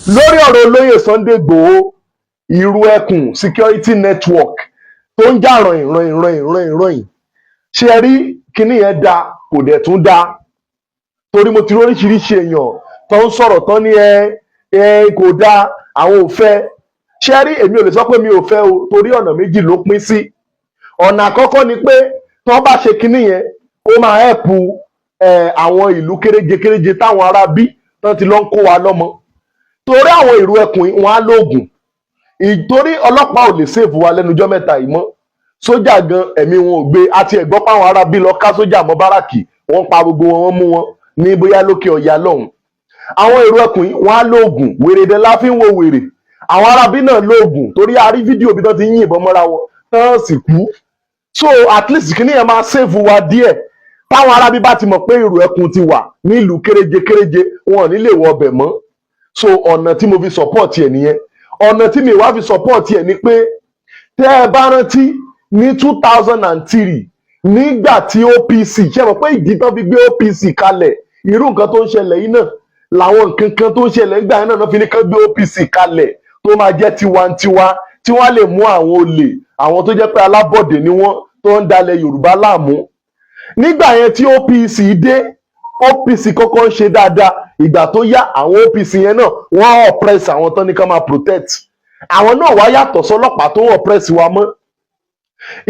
lórí ọ̀rọ̀ olóyè Sunday Igboho ìrù ẹkùn security network tó ń jà ràn-ìràn ṣe rí kíní yẹn da kò dẹ̀ tún da torí mo ti rí oríṣiríṣi èèyàn tó ń sọ̀rọ̀ tán ní ẹ kò da àwọn ò fẹ́ ṣe rí èmi ò lè sọ pé mi ò fẹ́ o torí ọ̀nà méjì ló pín sí ọ̀nà àkọ́kọ́ ni pé tí wọ́n bá ṣe kíní yẹn ó máa hẹ́pù àwọn ìlú kéréje táwọn ará bí tán ti lọ ń kó wa lọ́mọ torí àwọn ìrù ẹkùn wọn á lóògùn ìtorí ọlọ́pàá ò lè sèfù wa lẹ́nujọ́ mẹ́ta yìí mọ́ sójà gan ẹ̀mí wọn ò gbé àti ẹ̀gbọ́n páwọn ará bí lọ ká sójà mọ́ báràkì wọ́n pa gbogbo wọn wọ́n mú wọn ní bóyá lókè ọ̀yà lọ́hùn àwọn ìrù ẹkùn wọn á lóògùn wèrè dẹ láfi ń wo wèrè àwọn ará bí náà lóògùn torí a rí fídíò bí tán ti ń yìnbọn mọ́ra wọn tán sì kú so at least kí nìyẹn máa sèfù wa díẹ̀ táwọn ará bí bá ti mọ̀ pé ìrù ẹkùn ti wà nílùú kéréje wọn ò ní lè wọ ọbẹ̀ mọ́ so ọ̀nà tí mo fi support ẹ̀ nìyẹn ọ̀nà tí mi wá fi support ẹ̀ ni pé tẹ́ ẹ bá rántí ní 2003 nígbà tí OPC ṣe mọ̀ pé ìdí tán fi gbé OPC kalẹ̀ irú nǹkan tó ń ṣẹlẹ̀ yìí náà làwọn nǹkan kan tó ń ṣẹlẹ̀ nígbà yẹn náà fi ní kán gbé OPC kalẹ̀ tó máa jẹ́ tiwantiwa tí wọ́n á lè mú àwọn olè àwọn tó jẹ́ pé alábọ̀dé ni wọ́n tó ń dalẹ̀ Yorùbá láàmú nígbà yẹn tí OPC dé OPC kọ́kọ́ ń ṣe dáadáa ìgbà tó yá àwọn OPC yẹn náà wọ́n oppress àwọn tán ní ká máa protect àwọn náà wá yàtọ̀ sọ́lọ́pàá tó ń oppress wa mọ́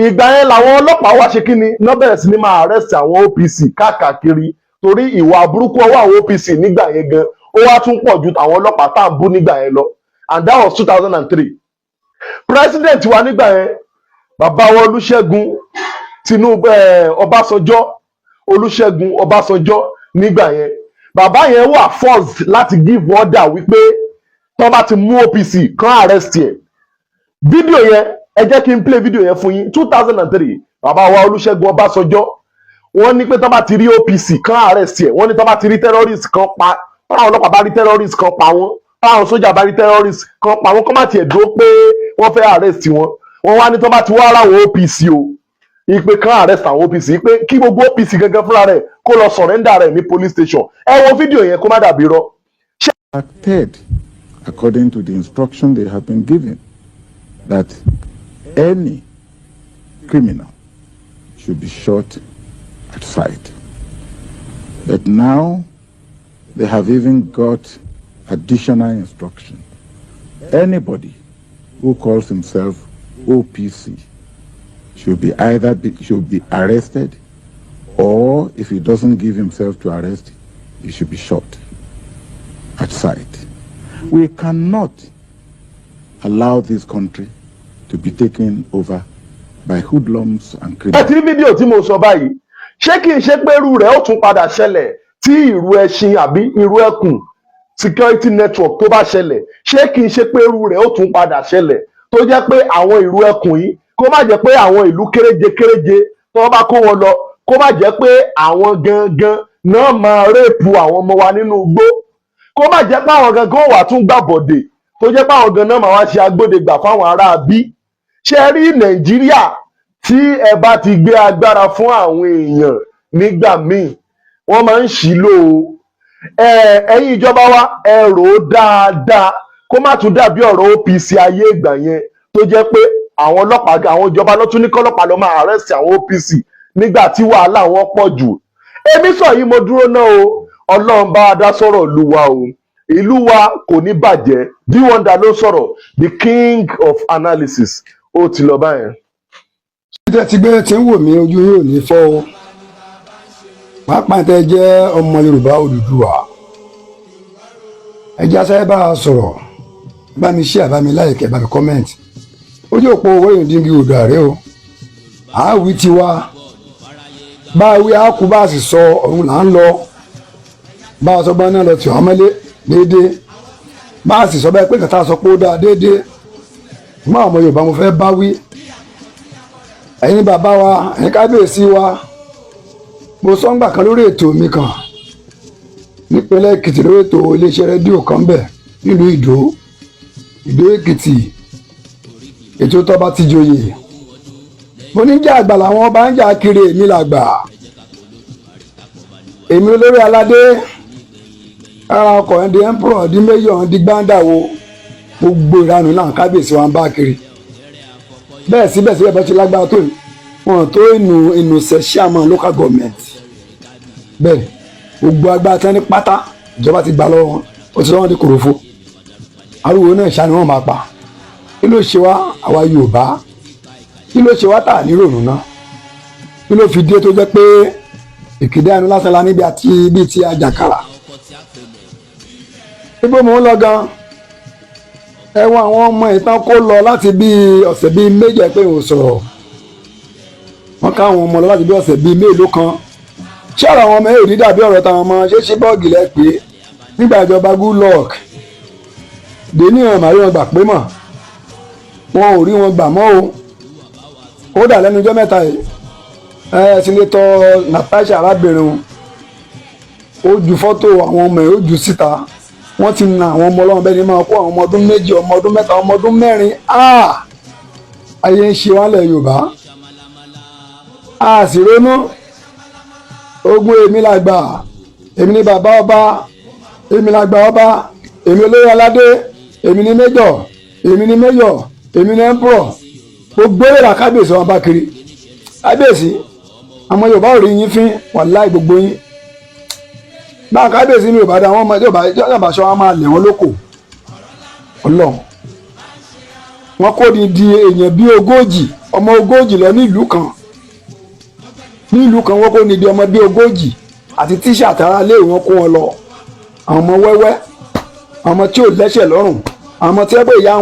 ìgbà yẹn làwọn ọlọ́pàá wá ṣe kí ni náà bẹ̀rẹ̀ sí ni máa arrest àwọn OPC káàkiri torí ìwà burúkú ọwọ́ àwọn OPC nígbà yẹn gan ó wá tún pọ̀ ju àwọn ọlọ́pàá tá à ń bú nígbà yẹn lọ and that was 2003 president wa nígbà yẹn bàbá wa Olúṣẹ́gun Tinubu Olúṣẹ́gun Ọbásanjọ́ nígbà yẹn bàbá yẹn wà forced láti give order wípé tó bá ti mú OPC kan arrest ẹ̀ fídíò yẹn ẹ jẹ́ kí n play fídíò yẹn fún yín 2003 bàbá wa Olúṣẹ́gun Ọbásanjọ́ wọ́n ní pé tó bá ti rí OPC kan arrest ẹ̀ wọ́n ní tó bá ti rí terrorist kan pa táwọn ọlọ́pàá bá rí terrorist kan pa wọ́n táwọn sójà bá rí terrorist kan pa wọ́n kọ́ má tiẹ̀ dúró pé wọ́n fẹ́ arrest wọn wọ́n wá ní tó bá ti wá ráwọn OPC o ìpè kan arrest àwọn OPC ìpè kí gbogbo OPC gangan fúnra rẹ̀ kó lọ surrender rẹ̀ ní police station ẹ wo fídíò yẹn kó má dàbí rọ. Acted according to the instruction they have been given that any criminal should be shot at sight. But now they have even got additional instruction. Anybody who calls himself OPC should be arrested, or if he doesn't give himself to arrest, he should be shot at sight. We cannot allow this country to be taken over by hoodlums and criminals. ẹ ti rí fídíò tí mo sọ báyìí ṣé kí n ṣe pé irú rẹ̀ ó tún padà ṣẹlẹ̀ tí ìrù ẹṣin àbí ìrù ẹkùn security network tó bá ṣẹlẹ̀ ṣé kí n ṣe pé irú rẹ̀ ó tún padà ṣẹlẹ̀ tó jẹ́ pé àwọn ìrù ẹkùn yìí kó má jẹ́ pé àwọn ìlú kéréje tó bá kó wọn lọ kó má jẹ́ pé àwọn gangan náà máa rèpù àwọn ọmọ wa nínú igbó kó má jẹ́ pé àwọn gangan wà tún gbàbọ̀dè tó jẹ́ pé àwọn gan náà máa wá ṣe agbódegbà fáwọn ará bí ṣe rí Nàìjíríà tí ẹ bá ti gbé agbára fún àwọn èèyàn nígbà míì wọ́n máa ń ṣìlò ẹ̀yin ìjọba wa ẹ rò ó dáadáa kó má tún dàbí ọ̀rọ̀ OPC ayé ìgbà yẹn tó jẹ́ pé àwọn ọlọ́pàá àwọn ìjọba ló tún ní kọ́lọ́pàá lọ máa arrest àwọn OPC nígbà tí wàhálà wọn pọ̀ jù èmi sọ yìí mo dúró náà o Ọlọ́run bá a dá sọ̀rọ̀ ìlú wa o ìlú wa kò ní bàjẹ́ D-Wonder ló sọ̀rọ̀ the king of analysis ó ti lọ báyẹn. títẹ̀ tí gbé tí ń wò mí ojú yóò ní fọ́ o pàápàá tẹ jẹ́ ọmọ Yorùbá Odùduwà ẹ jẹ́ aṣáájú bá a sọ̀rọ̀ bá mi share bá mi like bá mi comment ojú òpó owó ìdíngí odò àrẹ o àáwí tiwa bá a wí àákú bá a sì sọ ọ̀run là ń lọ bá a sọ bá náà lọ tì wọ́n mọ́lé déédéé bá a sì sọ bẹ́ẹ̀ pé kàtà sọ pé ó dáa déédéé mọ́ àwọn Yorùbá mo fẹ́ bá wí ẹ̀yin bàbá wa ẹ̀yin kábíyèsí wa mo sọ ń gbà kan lórí ètò mi kan nípínlẹ̀ Èkìtì lórí ètò iléeṣẹ́ rédíò kan bẹ̀ nílùú Ìdó Èkìtì ètò tọ́ba ti joyè mo ní jà àgbà làwọn ọba ń jà kiri èmi làgbà èmi olórí aládé ara ọkọ̀ ẹ̀ di emperor di mayor di gbáǹdàwó gbogbo ìranù náà kábíyèsí wa ń bá kiri bẹ́ẹ̀ síbẹ̀síbẹ̀ bọ́ ti lágbára tó wọn tó inú chairman local government bẹ́ẹ̀ gbogbo agbára tán ní pátá ìjọba ti gbà lọ́wọ́ wọn ó ti sọ́wọ́n di kòròfo ariwo náà ṣá ni wọ́n máa pa kí ló ṣe wá àwa Yorùbá kí ló ṣe wá tà ní rònú náà kí ló fi dé tó jẹ́ pé ìkéde àánú lásán la níbi àti bíi ti àjàkàrà ibo mò ń lọ gan ẹ̀wọ̀n àwọn ọmọ ìtàn kó lọ láti bíi ọ̀sẹ̀ bíi méjì pé ò sọ̀rọ̀ wọ́n ká àwọn ọmọ lọ láti bíi ọ̀sẹ̀ bíi mélòó kan ṣé ọ̀rọ̀ àwọn ọmọ yóò ní dàbí ọ̀rọ̀ táwọn ọmọ ṣé bọ́ọ̀gì lẹ pé nígbà ìjọba Goodluck dèní hàn màrí wọn gbà pé mọ̀ wọn ò rí wọn gbà mọ́ o kódà lẹ́nu ọjọ́ mẹ́ta yìí Senator Natasha arábìnrin ó ju fọ́tò àwọn ọmọ ẹ̀ ó ju síta wọ́n ti na àwọn ọmọ ọlọ́run bẹ́ẹ̀ ni máa kó àwọn ọmọ ọdún méjì ọmọ ọdún mẹ́ta ọmọ ọdún mẹ́rin ayé ń ṣe wá lẹ̀ Yorùbá a sì ronú ogun èmi làgbà èmi ni bàbá ọba èmi làgbà ọba èmi olóyè aládé èmi ni méjọ̀ èmi ni méjọ̀ èmi ni emperor gbogbo èrè kábíyèsí wọn bá kiri kábíyèsí àwọn Yorùbá ò rí yín fín wàláì gbogbo yín bá kábíyèsí ní Yorùbá dá àwọn ọmọ ìjọba aṣọ wọn máa lẹ̀ wọ́n lóko Ọlọ́run wọn kó di èèyàn bíi 40 ọmọ 40 lọ nílùú kan wọ́n kó di ọmọ bíi 40 àti tíṣà àtàrà lé wọn kó wọn lọ àwọn ọmọ wẹ́wẹ́ àwọn ọmọ tí ò lẹ́sẹ̀ lọ́rùn àwọn ọmọ tí ẹgbẹ́ ìyá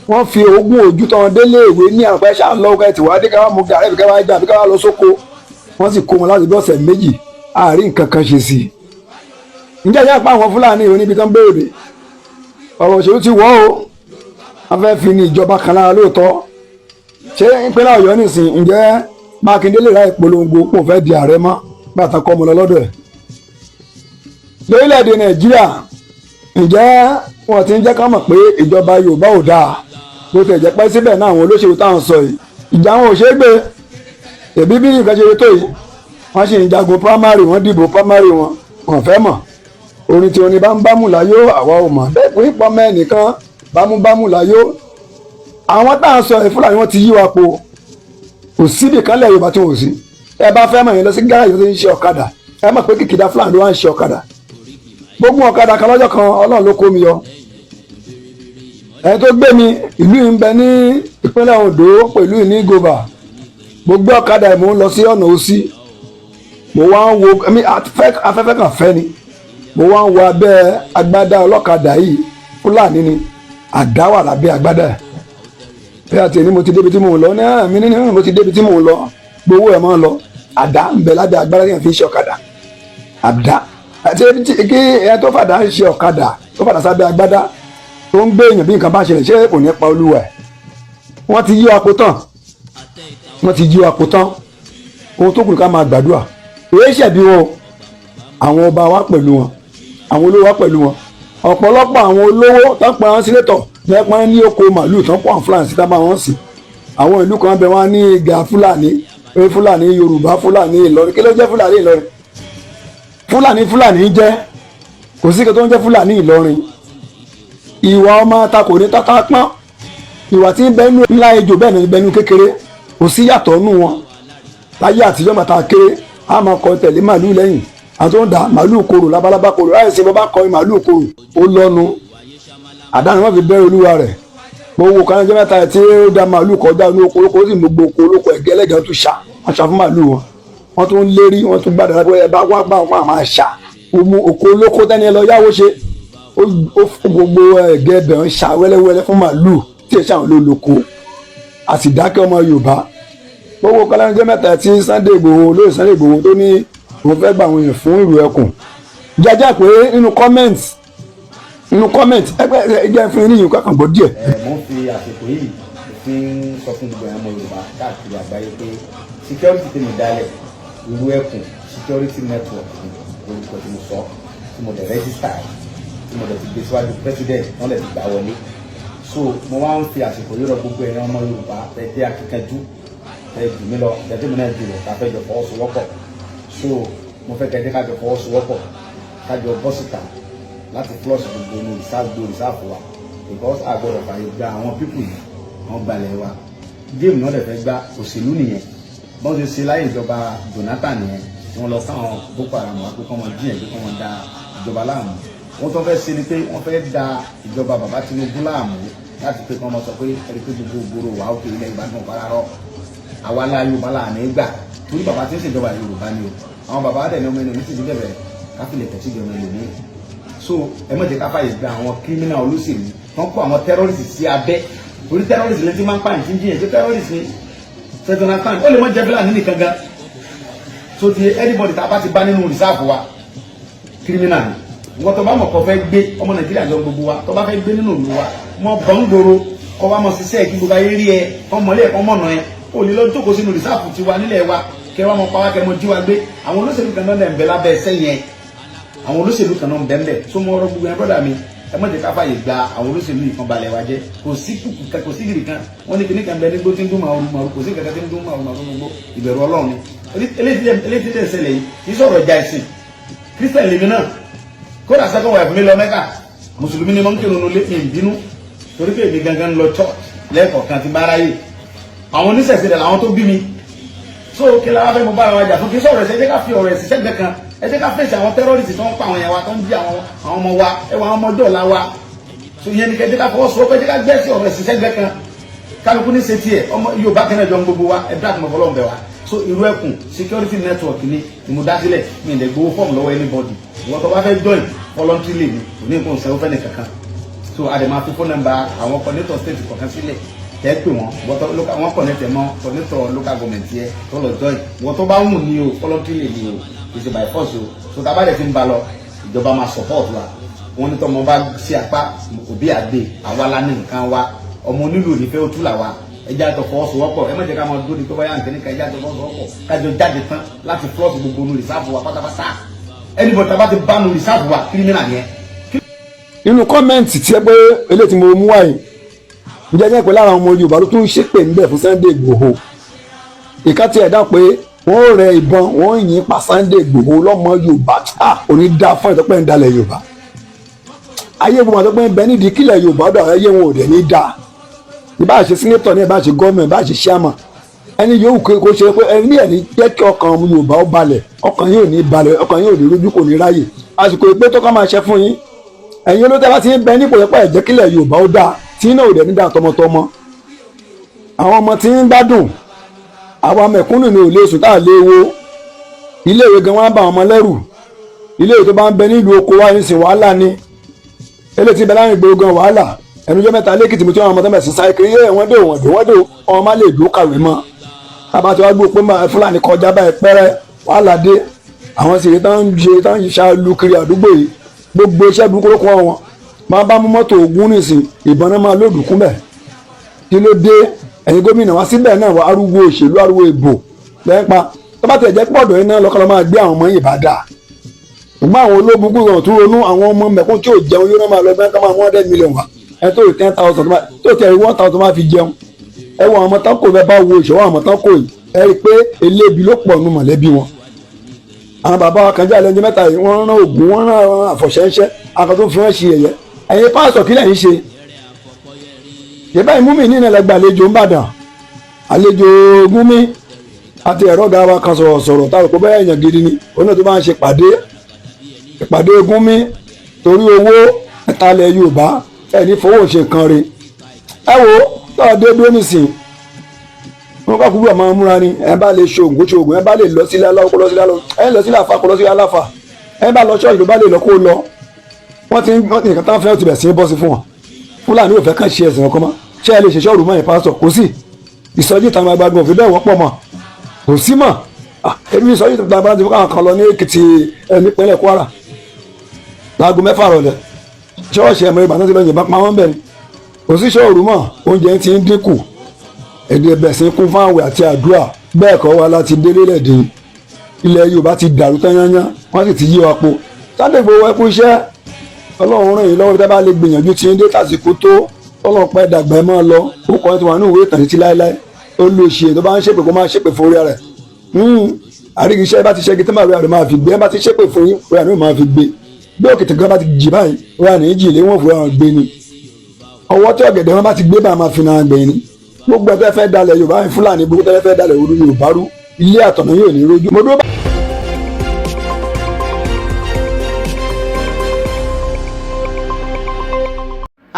wọn fi ogún ojú tán délé ìwé ní àpẹṣà lọ́wọ́ ẹ̀ tí wàá dé ká wá mú gàrẹ́ bí ká wá jà bí ká wá lọ sóko wọ́n sì kó wọn láti bí ọ̀sẹ̀ méjì àárín nǹkan kan ṣe sí i ǹjẹ́ ìyá pa àwọn Fúlàní ìwé níbi tán béèrè ọ̀rọ̀ òṣèlú ti wọ́ o wọ́n fẹ́ fi ní ìjọba kan lára lóòótọ́ ṣé ìpínlẹ̀ Ọ̀yọ́ nìsín ǹjẹ́ Mákindé lè ra ìpolongo pò fẹ́ di ààrẹ mọ́ bàtà kọ́ ọmọ lọ lọ́dọ̀ ẹ̀ lórílẹ̀‐èdè Nàìjíríà ǹjẹ́ wọ́n ti ń jẹ́ ká mọ̀ pé ìjọba Yorùbá ò dáa bó tẹ̀ jẹ́ pẹ́ síbẹ̀ náà àwọn olóṣèlú táwọn sọ yìí ìjà wọn ò ṣeé gbé tẹ̀bí bí nǹkan ṣe tó yìí wọ́n sì ń jagun primary wọ́n dìbò primary wọn fẹ́ mọ̀ orin tí orin bá ń bámú láyó àwa ò mọ̀ bẹ́ẹ̀ pé pọ́ mẹ́nìkan bámúbámú láyó àwọn táwọn sọ yìí Fúlàní wọn ti yí wa po kò síbì kan lẹ̀ Yorùbá tí wọn ò sí ẹ bá fẹ́ mọ̀ yẹn lọ sí gáràjì tó ń ṣe ọ̀kadà ẹ mọ̀ pé kìkìdá Fúlàní ló wá ń ṣe ọ̀kadà gbogbo ọ̀kadà kan lọ́jọ́ kan Ọlọ́run ló kó mi yọ ẹni tó gbé mi ìlú yìí ń bẹ ní ìpínlẹ̀ Ondo pẹ̀lú ní Ìgòbà gbogbo ọ̀kadà ẹ̀ mò ń lọ sí ọ̀nà òsì mo wá ń wo afẹ́fẹ́ kan fẹ́ ni mo wá ń wo abẹ́ agbádá ọlọ́kadà yìí Fúlàní ni àdá wà lábẹ́ agbádá ẹ̀ bí àti ẹni mo ti débi tí mò ń lọ ní àmì nínú mo ti débi tí mò ń lọ gbowó ẹ̀ máa ń lọ àdá ń bẹ lábẹ́ agbádá yẹn fi ń ṣe ọ̀kadà àdá àti kí ẹ tó fàdá ń ṣe ọ̀kadà tó fàdá sábẹ́ agbádá tó ń gbé èèyàn bí nǹkan bá ṣẹlẹ̀ ṣé kò ní pa olúwa ẹ̀ wọ́n ti yí apò tán ohun tó kù ká máa gbàdúrà èyí ṣẹ̀bi wọn àwọn ọba wa pẹ̀lú wọn àwọn olówó wa pẹ̀lú wọn ọ̀pọ̀lọpọ̀ àwọn olówó tán pa wọn sínétọ̀ lẹ́pọ̀ ní oko màálù tán pọ̀ Fúlàní síta bá wọn sí àwọn ìlú kan bẹ wọn ní ìgà Fúlàní pé Fúlàní Yorùbá Fúlàní Ìlọrin kí ló jẹ́ Fúlàní Ìlọrin Fúlàní jẹ́ kò sí kí tó ń jẹ́ Fúlàní Ìlọrin ìwà ọmọ takò ní tata pọ́n ìwà tí ń bẹnu ńlá ejò bẹ́ẹ̀ ní bẹnu kékeré kò sí yàtọ̀ nù wọn láyé àtijọ́ màtá kéré a máa kọ tẹ̀lé màálù lẹ́yìn àti ó ń da màálù korò labalábá korò láì ṣe bọ́ bá kọ màálù korò ó lọ́nu àdáni wọ́n fi bẹ́ẹ̀ olúwa rẹ̀ gbogbo kan jẹ́ mẹ́ta tí ó da màálù kọjá ní oko olóko ó sì gbogbo oko olóko ẹ̀gẹ́ ẹlẹ́gẹ̀ẹ́ tún ṣá wọ́n ṣá fún màálù wọn wọ́n tún lérí wọ́n tún gbàdá pé ẹ bá wá gbà wọn àmà ṣá oko olóko tẹ́ni ẹ lọ yáwó ṣe ó fún gbogbo ẹ̀gẹ́ ẹbẹ̀ ń ṣá wẹ́lẹ́wẹ́lẹ́ fún màálù tí ẹ ṣàwọn olóko a sì dákẹ́ ọmọ Yorùbá gbogbo kan jẹ́ mẹ́ta tí Sunday Igboho olóyè Sunday Igboho tó ní òun fẹ́ gba àwọn èèyàn fún ìlú ẹkùn jẹjẹ pé nínú comment ẹgbẹ́ ẹgbẹ́ fún yín yìí kankan gbọ́ díẹ̀. mo fi àsìkò yìí fi ń sọ fún gbogbo àwọn Yorùbá káàkiri àgbáyé pé security tí mo dálẹ̀ ìlú ẹkùn security network orúkọ tí mo sọ tí mo dẹ̀ register tí mo dẹ̀ ti gbé síwájú president wọ́n lè ti gbà wọlé so mo wá ń fi àsìkò yìí rọ gbogbo ẹ̀yàn ọmọ Yorùbá ẹ jẹ́ akíkanjú ẹ jù mí lọ ẹ jẹ́ mi náà jù lọ ká fẹ́ jọ fọwọ́sowọ́pọ̀ so mo fẹ́ kẹ́kẹ́ kájọ fọwọ́sowọ́pọ̀ kájọ bọ́ síta láti flush gbogbo inú reserve wa because àgbọ̀dọ̀ fàyè gba àwọn people yìí wọ́n gbalẹ̀ wa géèmù náà lè fẹ́ gba òṣèlú nìyẹn bọ́n ṣe ṣe láyé ìjọba Jonathan nìyẹn wọ́n lọ sáwọn Boko Haram wá pé kọ́ wọn jíyàn pé kọ́ wọn da ìjọba láàmú wọ́n tó fẹ́ ṣe ni pé wọ́n fẹ́ da ìjọba bàbá Tinubu láàmú láti pé kọ́ wọn sọ pé ẹni pé gbogbo gbòòrò wà òkè ilẹ̀ Ìbàdàn fararọ́ àwa la Yorùbá là ní gbà torí bàbá tí ń ṣèjọba Yorùbá ni o àwọn bàbá dẹ̀ ní ọmọ ẹni oníṣèjì bẹ̀rẹ̀ káfílẹ̀ tẹ̀sí ìjọba ẹlòmíì so ẹ má jẹ́ ká fàyè gba àwọn kírímínà olóṣèlú wọ́n kó àwọn tẹ́rọ́rìsì sí abẹ́ torí tẹ́rọ́rìsì lè ti máa ń pààyàn tí ń jiyàn tí tẹ́rọ́rìsì ni sẹ́tọ̀nà tán ó lè mọ jẹ́ fúlàní nìkan gan so ti anybody tá a bá ti bá nínú rìsáàfù wa kírímínà ni wọ́n tó bá mọ̀ kọ́ fẹ́ gbé ọmọ Nàìjíríà jọ gbogbo wa tó bá fẹ́ gbé nínú ìlú wa mọ bọ̀ ń gbòòrò kọ́ wa mọ̀ ṣiṣẹ́ kí gbogbo ayé rí ẹ ọmọlé ẹ̀kọ́ mọ̀nà ẹ ó lè lọ jókòó sínú rìsáàfù tiwa nílẹ̀ wa kẹ́ wa mọ̀ pa wá kẹ́ mọ̀ jí wa gbé àwọn olóṣèlú kan náà ń bẹ lábẹ́ sẹ́yìn ẹ àwọn olóṣèlú kan náà ń bẹ́ẹ̀ bẹ́ẹ̀ so mo rọ gbogbo ẹ brọ́dà mi ẹ má jẹ́ ká fàyè gba àwọn olóṣèlú yìí kan balẹ̀ wa jẹ́ kò sí kùkù kò sí gìrì kan wọ́n ní kíní kan bẹ nígbó tí ń dún màrú màrú kò sí kankan tí ń dún màrú màrú gbogbo ìbẹ̀rù Ọlọ́run ni eléyìí tẹ̀ ṣẹlẹ̀ yìí kì í sọ̀rọ̀ ìjà ẹ̀sìn Christian lèmi náà kódà sẹ́kọ̀ wà fún mi lọ Mẹ́kà mùsùlùmí ni mo ń kírun lé mi bínú torí pé èmi gangan lọ church lẹ́ẹ̀kọ̀ọ̀kan ti bá ráyè àwọn oníṣẹ̀ṣẹ̀ rẹ̀ làwọn tó bí mi so kí la wá fẹ́ mo bá ara jà fún kí sọ̀rọ̀ ẹ̀sẹ̀ ẹ jẹ́ ká fi ọ̀rọ̀ ẹ̀sìn sẹ́gbẹ̀ẹ́ kan ẹ jẹ́ ká fèsì àwọn tẹ́rọ́rìsì tó ń pa àwọn yẹn wa tó ń jí àwọn ọmọ wa ẹwà àwọn ọmọdé ọ̀la wa so yẹn ni kẹ́ ẹ jẹ́ ká fọwọ́sowọ́pọ̀ ẹ jẹ́ ká gbẹ́sì ọ̀rọ̀ ẹ̀sìn sẹ́gbẹ̀ẹ́ kan kálukú ní ṣe tiẹ̀ ọmọ Yorùbá kẹ́nẹ̀ jọ ń gbogbo wa ẹ dáàbò mọ̀fọ́lọ́ ń bẹ̀ wa so irú ẹkùn security network ni ìmúdásílẹ̀ mi ìdẹ̀ gbowó fọ́ọ̀mù lọ́wọ́ anybody ìwọ́n tó bá fẹ́ join voluntarily ni kò ní nǹkan ṣẹ́wó fẹ́ni kankan so a dẹ̀ máa fi phone number àwọn coordinator state kọ̀ọ̀kan sílẹ̀ tẹ́ pè wọ́n wọ́n connect mọ́ coordinator local government yẹ tó lọ join ìwọ́n tó bá wù ní o voluntarily ni o is by force o so tá a bá dẹ̀ ti ń ba lọ ìjọba máa support wa wọ́n ní tọ́mọ bá sí apá òbí àgbè àwa la ní nǹkan wa ọmọ onílù nífẹ̀ẹ́ òtún là wa ẹjẹ́ àtọ̀ fọwọ́sowọ́pọ̀ ẹ má jẹ́ ká máa dúró ní pé báyà nǹkan níka ẹjẹ́ àtọ̀ fọwọ́sowọ́pọ̀ kájọ jáde tán láti flọ́ọ̀sì gbogbo nu rìsáàfù wa pátápátá ẹnìbọ̀ tá a bá ti bá nu rìsáàfù wa kírímínà yẹn. nínú kọ́mẹ́ǹtì tí ẹ pé eléyìí tí mo mú wáyé ǹjẹ́ jẹ́ pé lára ọmọ Yorùbá ló tún ṣépè níbẹ̀ fún Sunday Igboho ìka tí ẹ̀ dá pé wọ́n rẹ ìbọn wọ́n yìn pa Sunday Igboho lọ́mọ Yorùbá òní dá fún ìtọ́pẹ́ ń dalẹ̀ Yorùbá ayé gbogbo àtọ́pẹ́ ń bẹ nídìí kílẹ̀ Yorùbá dọ̀ ayé wọn ò dẹ̀ ní dáa ìbá ṣe sínétọ̀ ní ìbá ṣe gọ́ọ̀mẹ̀ ìbá ṣe ṣíàmà ẹni yóò kó ṣe pé ẹni ẹni jẹ́ kí ọkàn Yorùbá ó balẹ̀ ọkàn yóò ní balẹ̀ ọkàn yóò ní rójú kò ní ráyè àsìkò ìpé tó kọ́ máa ṣe fún yín ẹ̀yin olóòtú bá ti ń bẹ nípò yẹpẹ́ ẹ̀jẹ̀ kílẹ̀ Yorùbá ó dáa tí iná ò dẹ̀ ní dáa tọmọtọmọ àwọn ọmọ tí ń gbádùn àwọn mẹ̀kúnnù ní òlé sùn tá à lé wo iléèwé gan wọn bá àwọn ọmọ lẹ́rù iléèwé tó bá ń bẹ nílùú oko wa ní sìn wàhálà ni eléyìí tí ń bẹ láàrin ìgboro gan wàhálà ẹnujọ́ mẹ́ta lẹ́kìtì mo tí wọ́n ọmọ tó mẹ́sìn sáré kiri wọ́n dé ọmọ má lè dúró kàwé mọ́ bàbá tí wọ́n gbọ́ pé Fúlàní kọjá báyìí pẹ́rẹ́ wàhálà dé àwọn sì rí tán ń ṣàlù kiri àdúgbò yìí gbogbo iṣẹ́ burúkú ló kọ́ wọn máa bá mú mọ́tò ogun nìsín ìbọn náà máa lòdù kún bẹ̀ kí ló dé ẹ̀yin gómìnà wá síbẹ̀ náà wà arúgbó òṣèlú arúgbó ìbò lẹ́pa tó bá tẹ̀ jẹ́ pọ̀dọ̀ yín náà lọ́kọ́ máa gbé àwọn ọmọ yìí bá dà ṣùgbọ́n àwọn ológun kúrò tó ronú àwọn ọmọ mẹ̀kún tí ò jẹun yóò náà máa lọ bẹ́ẹ̀ ká máa 100 million wá ẹ tó rí 10,000 tó tẹ̀ rí 1,000 máa fi jẹun ẹ wọ àwọn ọmọ tán kò bẹ́ẹ̀ bá wo ìṣòwò àwọn ọmọ tán kò yìí ẹ rí i pé elébi ló pọ̀ nù mọ̀lẹ́bí wọn àwọn bàbá wa kan jẹ́ àlejò mẹ́ta yìí wọ́n rán oògùn wọ́n rán àfọ̀ṣẹ́ńṣẹ́ akọ tó fi wọ́n ṣe ẹ̀yẹ ẹ̀yin pásítọ̀ kílẹ̀ ń ṣe ìbá ìmúmi ní ìnẹ̀lẹ́gbẹ̀ àlejò ń bàdàn àlejò gúnmí àti ẹ̀rọ ọ̀gá wa kan sọ̀rọ̀ táwọn òpó bẹ́ẹ̀ èèyàn gidi ni oní tó bá ń ṣe ìpàdé gúnmí torí owó ẹ̀talẹ̀ Yorùbá ẹni fowó ṣe nǹkan rẹ̀ ẹ wo tọ́ọ̀ dé dúró nìsín wọn bá kúrò àmọ́ múra ni ẹ bá lè ṣoògùn kó ṣoògùn ẹ bá lè lọ sílé aláwọ̀ kó lọ sílé aláwọ̀ ẹ lọ sílé àfa kó lọ sílé aláfa ẹ bá lọ ṣọ́ọ̀ṣì ló bá lè lọ kó lọ wọ́n ti nǹkan tán fẹ́ ti bẹ̀ sí bọ́ sí fún wọn Fúlàní ò fẹ́ kàn ṣe ẹ̀sìn ọkọ mọ́ ṣé ẹ lè ṣe ṣọ́ọ̀rù mọ́ yẹn pásítọ̀ kò sí ìsọjí ìtàn àgbàgbọ̀n òfin bẹ́ẹ̀ wọ́pọ̀ mọ́ kò sí mọ́ èmi ìsọjí ìtàn àgbàgbọ̀n ti fún kan lọ ní Èkìtì nípínlẹ̀ Kwara láago 6 rọ̀lẹ́ ṣọ́ọ̀ṣì ẹ̀mọ́ ìbàdàn ti lọ yìnbọn pa wọ́n bẹ̀rẹ̀ kò sí ṣọ́ọ̀rù mọ́ oúnjẹ ti ń dínkù èdè ẹ̀bẹ̀sìn kún fún àwẹ̀ àti àdúrà bẹ́ẹ̀ kọ́ wa láti délé lẹ́dẹ̀ ilẹ̀ Yorùbá ti dàrú tán yányán wọ́n sì ti yí wa po Sunday Igboho ẹkú iṣẹ́ Ọlọ́run ràn yín lọ́wọ́ bí bá lè gbìyànjú tí ń dé tàsíkú tó Ọlọ́run pẹ́ dàgbà ẹ máa lọ orúkọ yẹn ti wà ní ìwé ìtàn títí láéláé ó lo ṣe tó bá ń ṣépè kó máa ṣépè fún orí rẹ̀ àríkì iṣẹ́ bá ti ṣẹ́gi tí màá rí àrẹ máa fi gbé ẹ bá ti ṣépè fún yín orí àrẹ máa fi gbé bí òkètè gan bá ti jì báyìí wà ní ìjìnlẹ̀ wọn fúra wọn gbé ni ọwọ́ tí ọ̀gẹ̀dẹ̀ wọn bá ti gbé bá máa fi náà gbé ni gbogbo ẹgbẹ́ fẹ́ dalẹ̀ Yorùbá yẹn Fúlàní gbogbo ẹgbẹ́ fẹ́ dalẹ̀ olú Yorùbá rú ilé àtọ̀nà yóò ní rojú. mo dúró bá.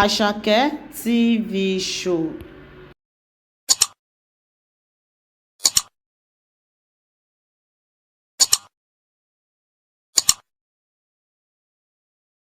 Àṣàkẹ́ TV Show.